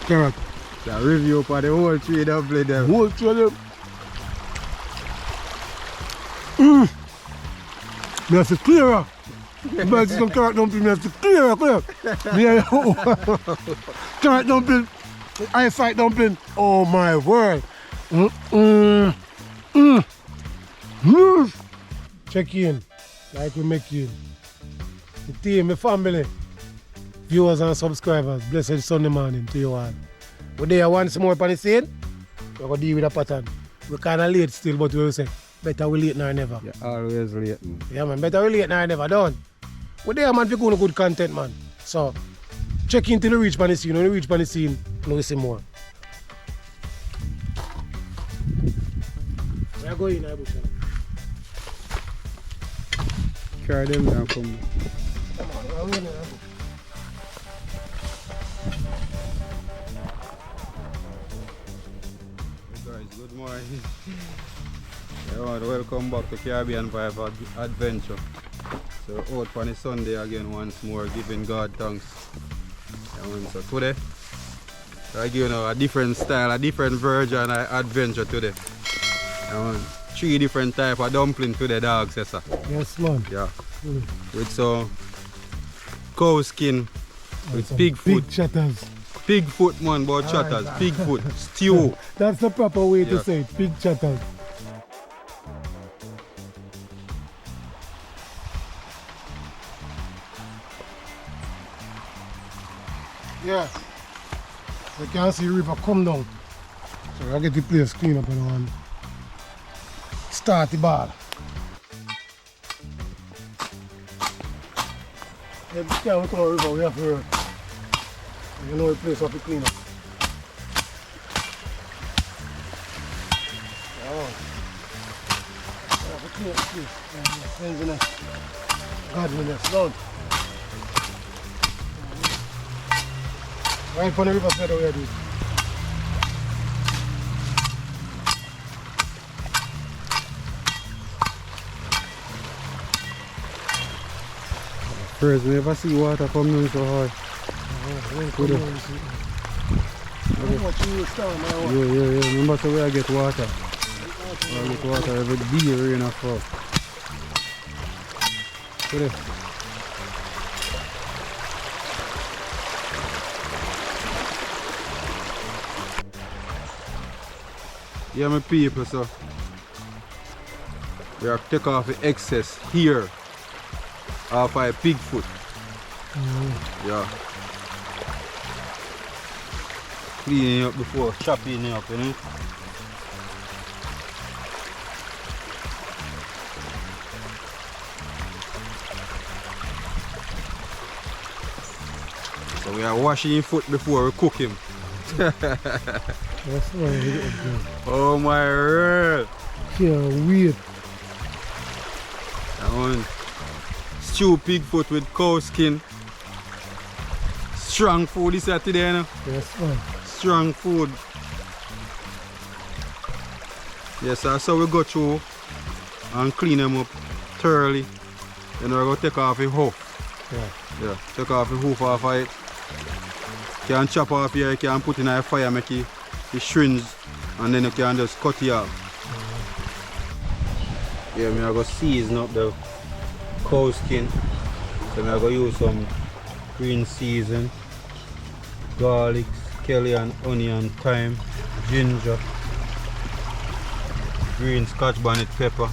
carrot. So review for the whole tree dumpling them. Whole tree them. Me have to clear up. But some carrot dumpling, me have to clear up. Carrot dumpling, eyesight dumpling. Oh my word. Check in, like we make you. The team, the family, viewers and subscribers, blessed Sunday morning to you all. We're there once more upon the scene. We're going to deal with a pattern. We're kind of late still, but we will say, better we late now never. You're always late, man. Yeah, man, better we late now never, done. We're there, man, for good content, man. So, check in till you reach upon the scene. When you reach upon the scene, we'll see more. We're going in, bush. Carry them down, come. Come on, we're going in, bush. Guys, good morning. Welcome back to Caribbean Vibe Adventure. So out on a Sunday again once more, giving God thanks. So today, I give you a different style, a different version of adventure today. 3 different type of dumpling today, dogs, yes sir. Yes, man. Yeah. With some cow skin, with Pigfoot. Big chatters. Pigfoot, man, about chatters. Pigfoot, stew. That's the proper way to say it, pig chatters. Yeah, you can see the river come down. So I get the place clean up and start the ball. Every time we come to the river, we have to, you know, the place have to clean up. Oh. We have to clean up the place. Cleanliness, godliness, Lord. Right on the river side over here. First, we never see water come down so hard. Yeah. Remember so where I get water. I get water every day rain or fall. Today. Yeah, my people, so we have to take off the excess here off a Pigfoot. Yeah. Cleaning it up before chopping it up, you know. So we are washing his foot before we cook him. That's why we get it. Oh my word! Yeah, weird. That one. Stew Pigfoot with cow skin. Strong food is that today, you know? Yes, man. Strong food. Yes, that's how we go through and clean them up thoroughly. Then we're going to take off the hoof. Yeah. Yeah, take off the hoof off of it. You can chop off here, you can put in a fire, make it shrins, and then you can just cut it off. Yeah, I'm going to season up the cow skin. So I'm going to use some green season, garlic, scallion, onion, thyme, ginger, green scotch bonnet pepper.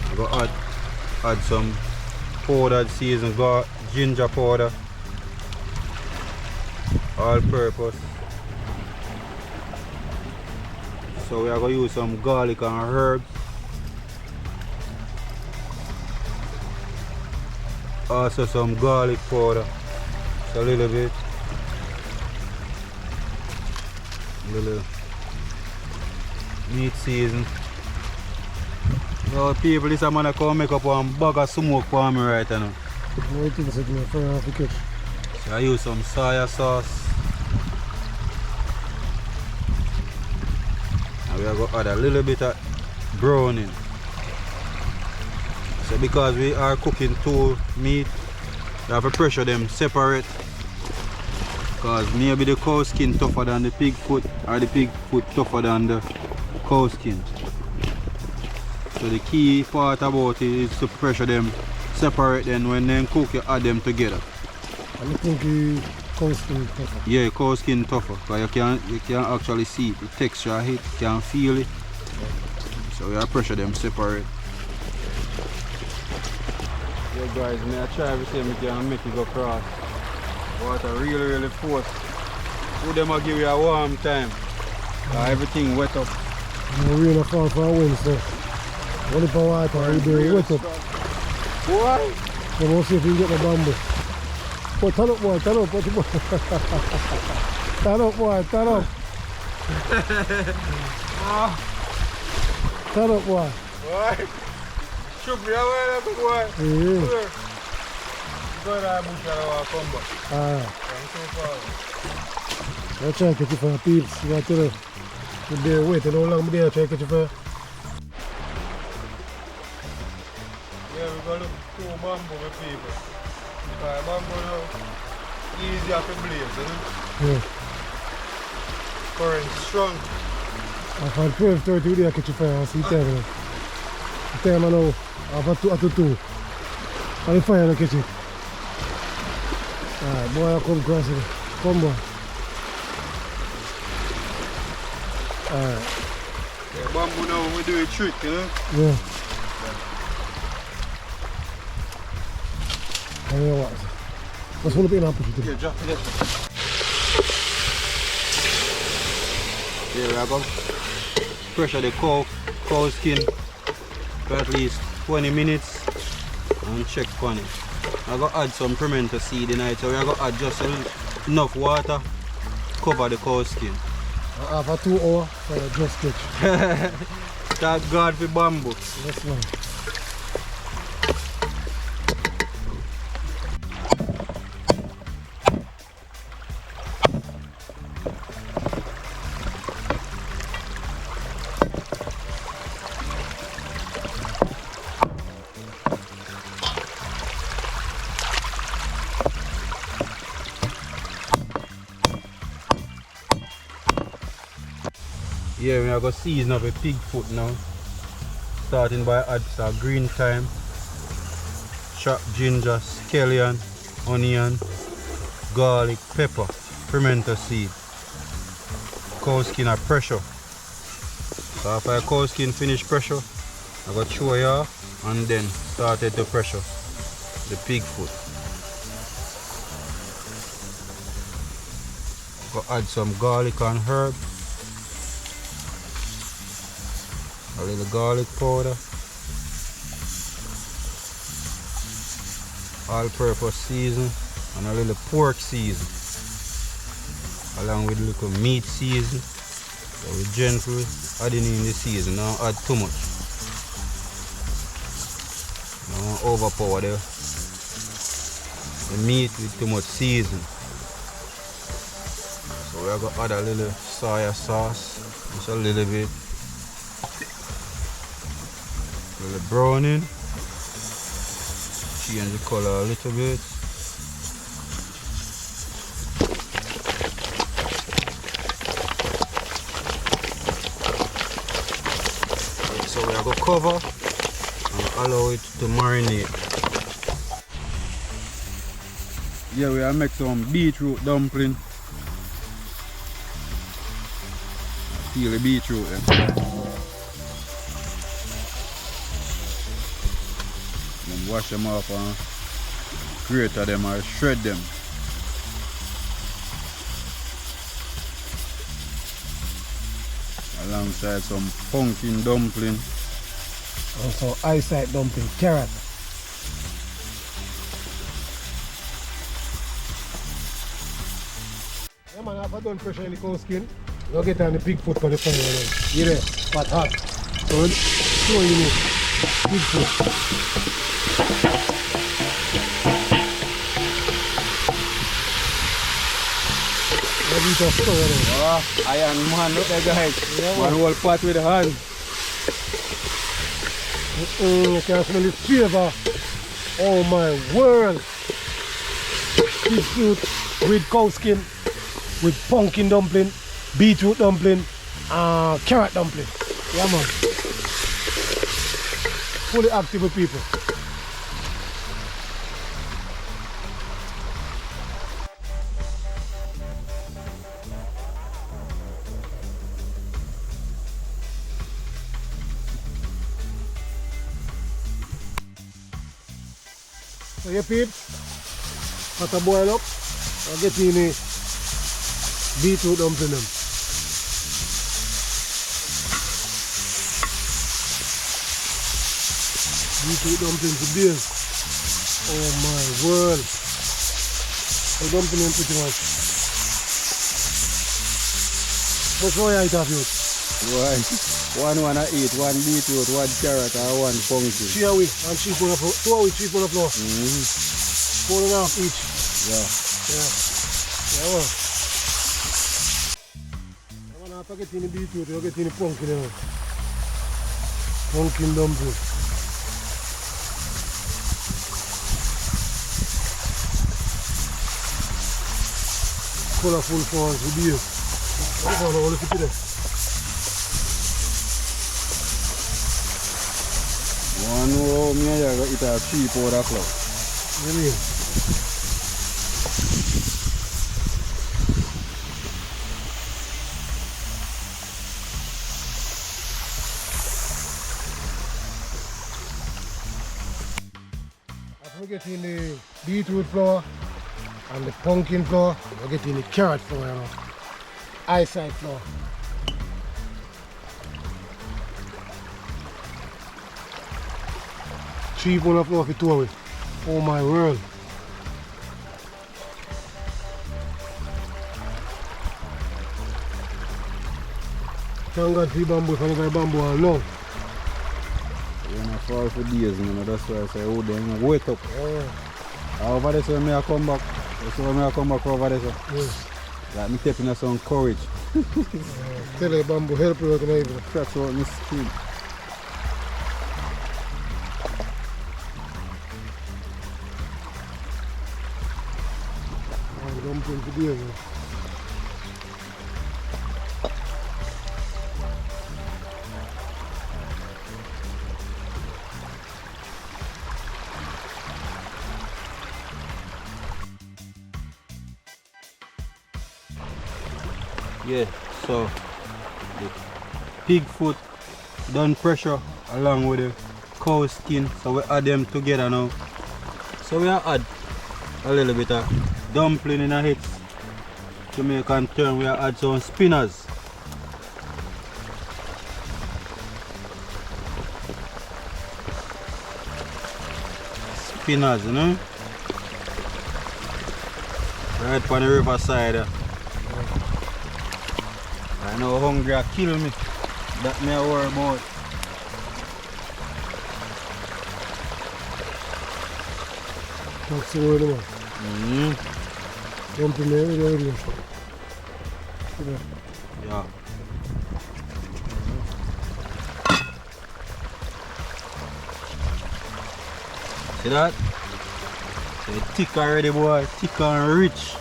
I'm going to add some powdered season, ginger powder, all purpose. So we are going to use some garlic and herbs. Also some garlic powder, just a little bit. Little meat season. Now people, this man come make up one bag of smoke for me right now. So I use some soya sauce. And we are going to add a little bit of browning. So because we are cooking two meat, we have to pressure them separate. Because maybe the cow skin tougher than the pig foot, or the pig foot tougher than the cow skin. So the key part about it is to pressure them, separate them. When they cook, you add them together. And you think the cow skin is tougher? Yeah, cow skin tougher, because you can actually see it, the texture hit, you can feel it. So we pressure them separate. Yeah guys, I try everything I can make it go cross. Water really force. Put them and give you a warm time. Everything wet up. No rain fall for a wind, so only for water we do wet up. Why? So we'll see if we can get the bamboo. Oh, turn up boy, turn up, what you boy? Turn up boy, turn up. Turn up boy. Why? Should be away there, boy. Yeah. Go to bush and come back. Alright. So far. I'll try to catch you for peeps. You got to know. You're there waiting how long I'm there try to catch you for. Yeah, we're going to look two bamboo with people. Because bamboo now easier to blaze, you know? Yeah. Current strong. I've had 12:30 there catch you for. I'll see time now. The time now, I've had 2 after 2. I'll be fire and catch it. Alright, boy, I'll come cross it. Come boy. Alright. Yeah, bamboo now we do a trick, you know? Yeah. I know what. Let's hold up in and push it in. Yeah, drop it there. Yeah, we are going to pressure the cow skin for at least 20 minutes and check on it. I'm going to add some pimento seed in it, so we're going to add just enough water to cover the cow skin. After 2 hours for a just sketch. Thank God for bamboo. That's one. Yeah, we are going to season up a pig foot now. Starting by add some green thyme, chopped ginger, scallion, onion, garlic, pepper, pimento seed, cow skin and pressure. So after cow skin finish pressure, I got throw it off and then started to pressure the pig foot. Go add some garlic and herb. A little garlic powder, all-purpose season, and a little pork season, along with a little meat season. So we gently adding in the season, don't add too much. Don't overpower the meat with too much season. So we're going to add a little soy sauce, just a little bit. A little browning, change the color a little bit. So we are going to cover and allow it to marinate. Yeah, we are make some beetroot dumpling. Feel the beetroot there. Wash them off and grate them or shred them. Alongside some pumpkin dumpling. Also eyesight dumpling, carrot. Yeah man, after done pressure in the cow skin, you get on the pig foot for the fire. You there, but hot. So show you pig foot. Oh, iron man, look there guys. Yeah, one whole pot with the hand. You can smell the flavor. Oh my word. Pigfoot with cow skin. with pumpkin dumpling, beetroot dumpling, carrot dumpling. Yeah man. Fully active with people. So you peeps, let it boil up. I'll get in the beetroot dumpling them. Beetroot dumplings today. Oh my word. The dumpling them pretty much. What's why I eat of you? One wanna eat, one beetroot, one carrot, or one pumpkin. Share we and cheap on the floor. 2 hours cheap on the floor. 4.5 each. Yeah. Yeah. Yeah. Well. I want to get in the beetroot, you get in the pumpkin now. Pumpkin dumpling. Colorful for us with beer. I don't know all the fit there. One row, me and you eat a cheap over the clock. What do you mean? After we get in the beetroot flour and the pumpkin flour, we get in the carrot flour, you know. Eyesight flour. Cheap on the floor for 2 hours. Oh my world. Thank God for the bamboo, if I never bamboo all now. You're not fall for days, man. That's why I say, oh, then wait up. Over there, so I come back. So I come back over there. So. Yes. Like me taking us some courage. Tell you bamboo help you out in the evening. That's what my skin. Dumpling for days, man. Yeah, so the Pigfoot done pressure along with the cow skin, so we add them together now. So we add a little bit of dumpling in a hit to make and turn. We add some spinners. Spinners, you know? Right on the riverside. I know hungry I kill me. That me I worry about. That's the word, man. Dumpling there, there. Yeah. See that? It's thick already, boy. Thick and rich.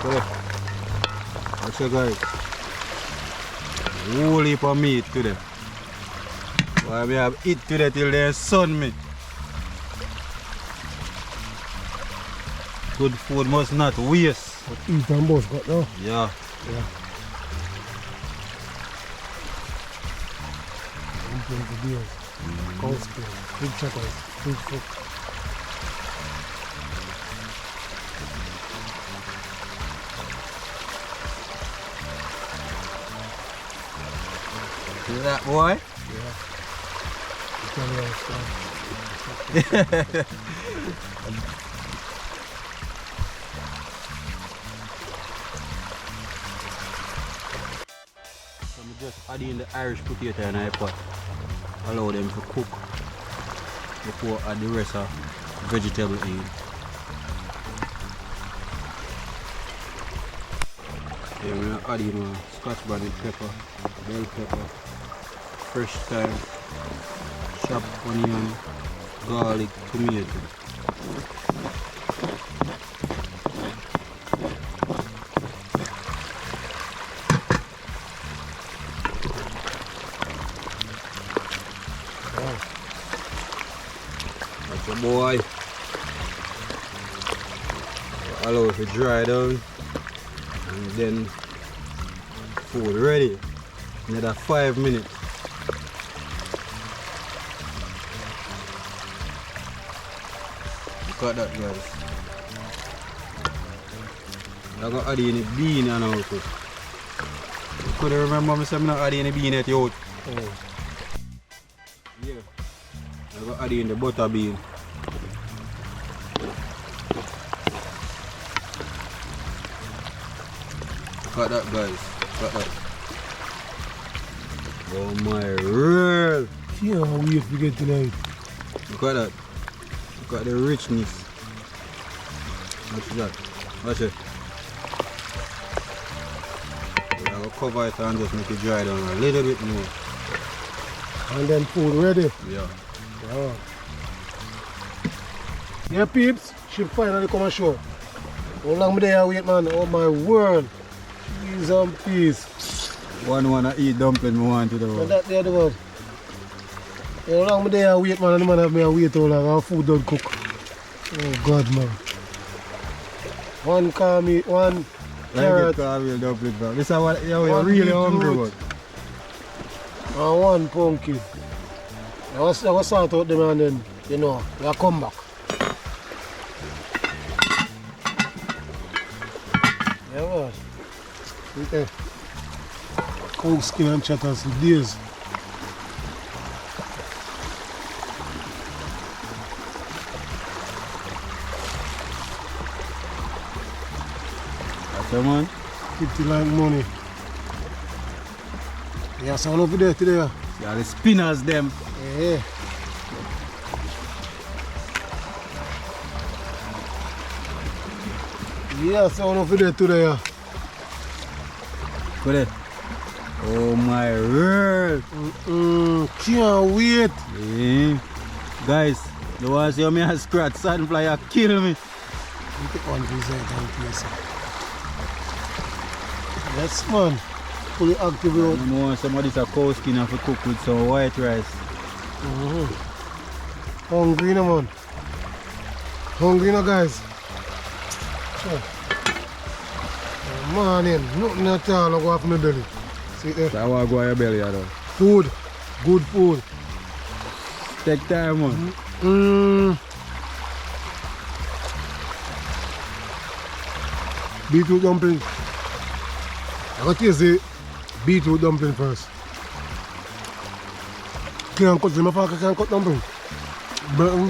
Okay. Watch you guys. Whole heap of meat today. Why we have eat today till they sun me. Good food must not waste. But eat and both got now. Yeah. Yeah. Dumpling for days. Cowskin, big checkers, Pigfoot. See that, boy? Yeah. Tell me how it's done. So I'm just adding the Irish potato in the pot. Allow them to cook before I add the rest of vegetable in. Yeah, we're gonna add in scotch bonnet pepper, bell pepper, fresh thyme, chopped onion, garlic, tomato. if it dry down. And then food ready. Another 5 minutes. Look at that, guys. I'm going to add in the bean and all too. You could remember me saying I'm not adding the bean at you out. Oh. Yeah. I'm going to add in the butter bean. Look at that, guys. Look at that. Oh my word. Yeah, we have to get tonight. Look at that. Look at the richness. Watch that. Watch it. I will cover it and just make it dry down a little bit more. And then food ready. Yeah. Yeah. Yeah, peeps. She finally come and show. How long did I wait, man? Oh my word. Cheese and peas. One wanna eat dumpling, me want to do. So that there the word. How long did I wait, man? And the man have me wait all long. Our food don't cook. Oh God, man. One carrot, one carrot. Real dumpling, bro. This is what you're really hungry about. And one pumpkin. I was sort out them and then, you know, I come back. Yeah, man. Okay. Cowskin and chatters with days. That's it, man. 50 like money. Yeah, sound over there today. Yeah, the spinners, them. Yeah. Yeah, sound over there today. Go there. Oh my word. Can't wait. Yeah. Guys, the ones you me a scratch sunflower kill me. You take one piece and place. Yes, man. Fully active out. I know somebody's a cow skin and cook with some white rice. Hungry no, man. Hungry no, guys. Sure. Morning, nothing at all go off my belly. See there? That will go on your belly, though. Food, good food. Take time, man. Beetroot dumpling. I got to taste the beetroot dumpling first. Can't cut them, I can't cut dumpling. Burn.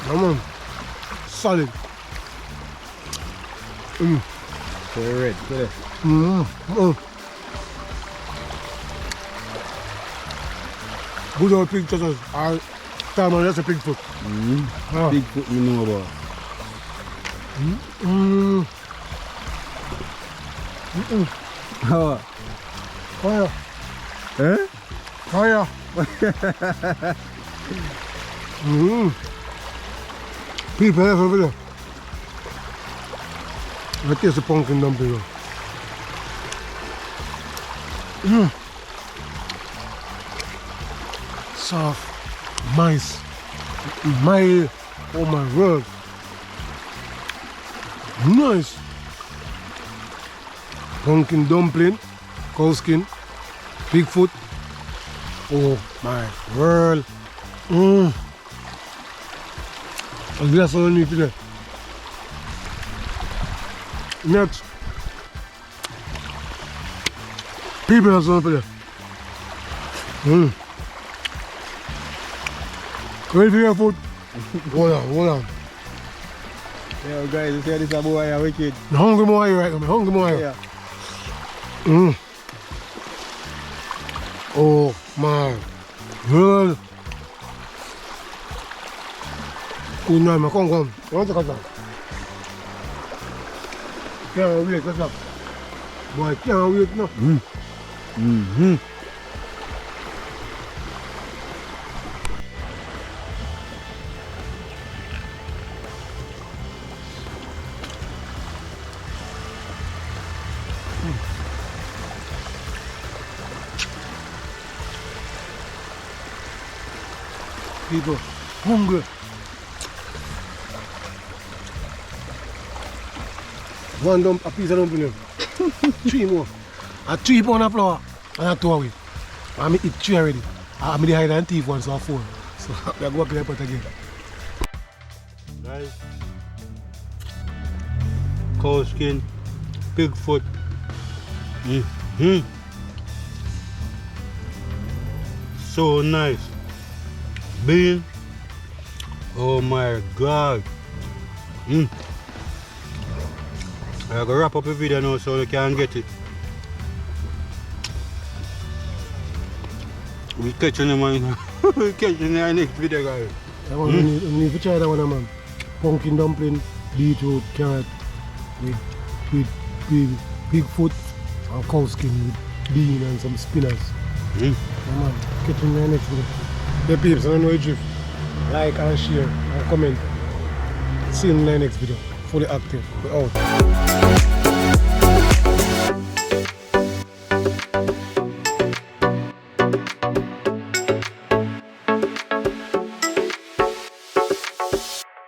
Come on. Solid. So you're ready, go there. Good old pig chutters. Time on, that's a Pigfoot. Pigfoot, you know about. How? Fire. Eh? Fire. People over there. I taste the pumpkin dumpling. Soft, nice, mild. Oh my word. Nice. Pumpkin dumpling, cowskin, Pigfoot. Oh my word. A glass of honey today. Next. People have some for there. Ready for your food? Hold on. Yeah, guys, you see this a boy are wicked. I'm hungry more right now. Hungry more. Yeah. Oh my God. Good night, man. Come. I want to cut down. Can't wait, cut down. Boy, can't wait now. People hungry. A piece of dumpling. 3 more. And 3 pounds of flour. And I 2 away. And I eat 3 already. I'm the hide and thief one, so 4. So I go up in the pot again. Guys, cowskin, Pigfoot. So nice. Bean. Oh my god. I gotta wrap up the video now so you can get it. We catching them man. We catching the next video, guys. We need to try that one, man. Pumpkin dumpling, beetroot, carrot, with Pigfoot, and cowskin with bean and some spinach. Yeah, man. Catching the next video. The peeps, I don't know if like and share and comment. See you in the next video. Fully active. We're out.